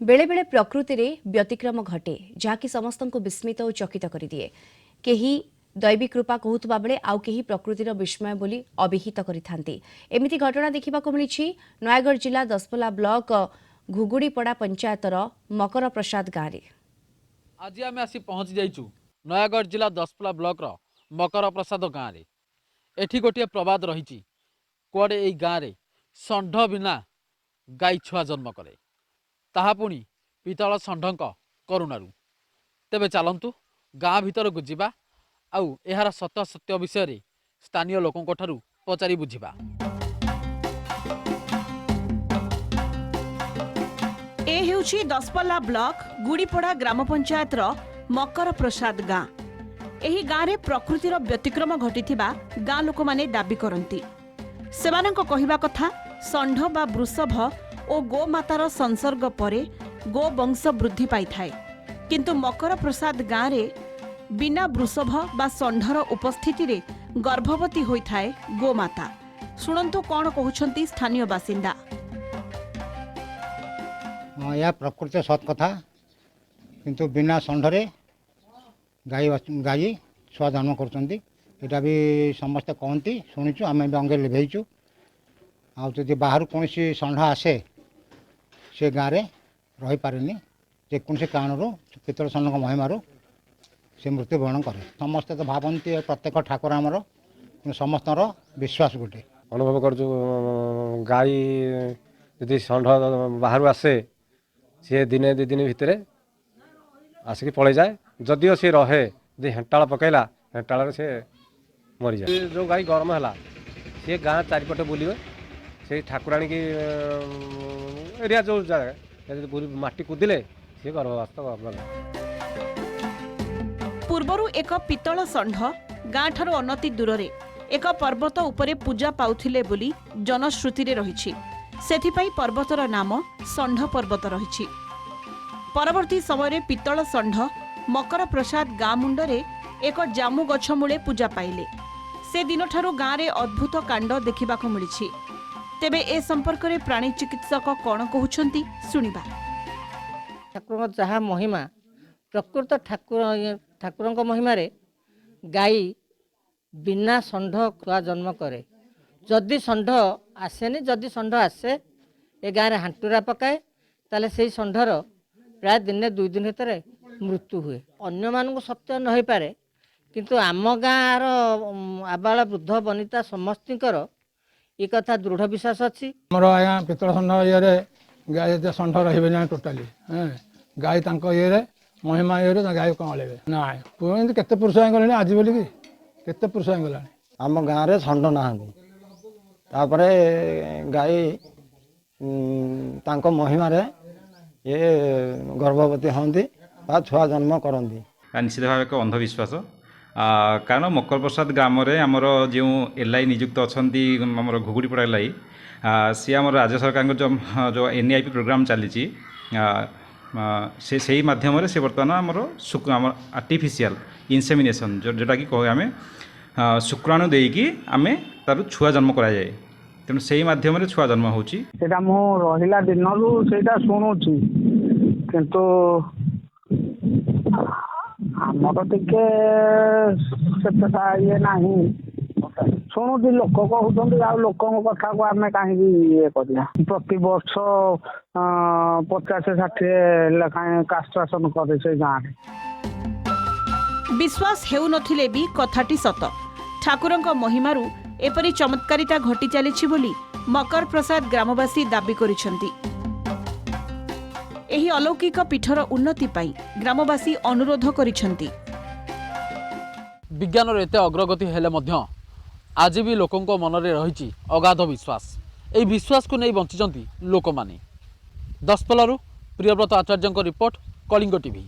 बेले बेले प्रकृति रे व्यतिक्रम घटे जहाँकि समस्त को विस्मित और चकित कर दिए। केही दैवी कृपा कहूबा बेले आउ केही प्रकृतिर विस्मय बोली अभिहित करिथांती। एमिति घटना देखिबाकु मिलिछि नयागढ़ जिला दसपल्ला ब्लॉक घुगुड़ीपड़ा पंचायतर मकर प्रसाद गाँव। आज आम आसी पहुँच जाइचु नयागढ़ जिला दसपल्ला ब्लॉक मकर प्रसाद गाँव में। एठी गोटे प्रवाद रही कुआडे एई गाँव में षंढ बिना गाई छुआ जन्म करे ताहा पुणी पितल षंढ करुणारू। तेबे चलंतु गाँ भीतर को जिबा आउ एहार सत्य सत्य विषय रे स्थानीय लोकों ठारू पचारि बुझिबा। ए हेउछि दसपल्ला ब्लॉक गुड़ीपड़ा ग्राम पंचायत मकर प्रसाद गाँ। एही गाँव रे प्रकृतिर व्यतिक्रम घटिथिबा गाँ लोक माने दाबी करंती। सेमानंको कहिबा कथा षंढ बा वृषभ और गोमातार संसर्ग परे गो वंश वृद्धि पाई थाए, किंतु मकर प्रसाद गाँव रे बिना वृषभ बा षंढर उपस्थिति रे गर्भवती होई थाए गोमाता। सुनंतु कौन कहउछंती स्थानीय बासिंदा। या प्रकृति सत कथा, किंतु बिना षंढरे गाई छुआ जन्म करछंती। एटा भी समस्त कहती शुणुचु, आम भी अंगे लिभेचु। आदि बाहर कौन षंढ आसे से गाँव में रही पारे जेकोसी कारण पितल षंढ महिमार से मृत्युवरण करे। समस्ते तो भावती प्रत्येक ठाकुर आमर समस्त विश्वास गोटे अनुभव कर गाई यदि षंढ बाहर आसे सी दिने दि दिन भितर आसिक पलि जाए। जदिओ सी रहे यदि हेंटाल पकईला हेंटाल से मरी जाए। जो गाई गरम है सी गाँ चारिपटे बुलवे से ठाकुराणी की एरिया जो जगह माटी कुदिले सी गर्भवस्थ गला। पूर्वरु एक पितल षंढ गाँ ठारू अनति दूर रे एक पर्वत उपरे पूजा पाउथिले बोली जनश्रुति रे रहिछि। सेथिपई पर्वतर नाम षंढ पर्वत रहिछि। परवर्ती समय पितल षंढ मकर प्रसाद गाँ मुंडरे एक जामु गछ मूले पूजा पाइले। से दिन ठारू गाँ रे अद्भुत कांड देखिबाकु मिलिछि। तेबे ए संपर्क रे प्राणी चिकित्सक कौन कहउछंती सुनिबा। ठाकुर जहाँ महिमा प्रकृत ठाकुर महिमा रे गाई बिना षंढ छुआ जन्म करे। जदि षंढ आसेनी, जदि षंढ आसे ए गाँव में हांटुरा पकाए ताले से षंढर प्राय दिन दुई दिन भीतर मृत्यु हुए। अन्य मानक सत्य न हो पारे, किंतु आम गाँव आबाल वृद्ध वनिता समस्तर ये कथा दृढ़ विश्वास अच्छी। मोर आज्ञा पितल षंढ ये गाय षंढ रे टोटाली गाय ये महिमा ये गाय कमले ना पुणी केते पुरुष गले आज बोल केते पुरुष गला। आम गाँव में षंढ ना गाई महिमा ये गर्भवती होती छुआ जन्म करती। निश्चित भाव एक अंधविश्वास। कारण मकर प्रसाद ग्राम में आमर जो एलआई नियुक्त अच्छा आमर घुगुड़ीपड़ा एलआई सी आम राज्य सरकार जो एनईआईपी प्रोग्राम चली से माध्यम से बर्तमान आमर आर्टिफिशियल इनसेमिनेशन जोटा कि कहे आम शुक्राणु देकी आम तार छुआ जन्म कराए। तेणु से माध्यम छुआ जन्म होची। सेटा मु रहिला दिनरू सेटा सुनुची, किंतु आमर टिके सेटा ये नाही शुणुची। लोक कहते आ लोक कथा को आम कहीं ये करिया। प्रति वर्ष 50-60 लेखाएं कास्ट्रेशन करे से गाँव में। विश्वास हेउ नथिले भी कथाटी सत। ठाकुरंक महिमारू एपरी चमत्कारिता घटी चलीछि बोली मकर प्रसाद ग्रामवासी दाबी करिसेंती। एही अलौकिक पीठर उन्नति पाई ग्रामवासी अनुरोध करिसेंती। विज्ञान एते अग्रगति हेले मध्य आज भी लोकों मनरे रही अगाध विश्वास। एही विश्वास को नहीं बंचिचंती लोक माने। दसपल्लारू प्रियव्रत आचार्य रिपोर्ट, कलिंग टीवी।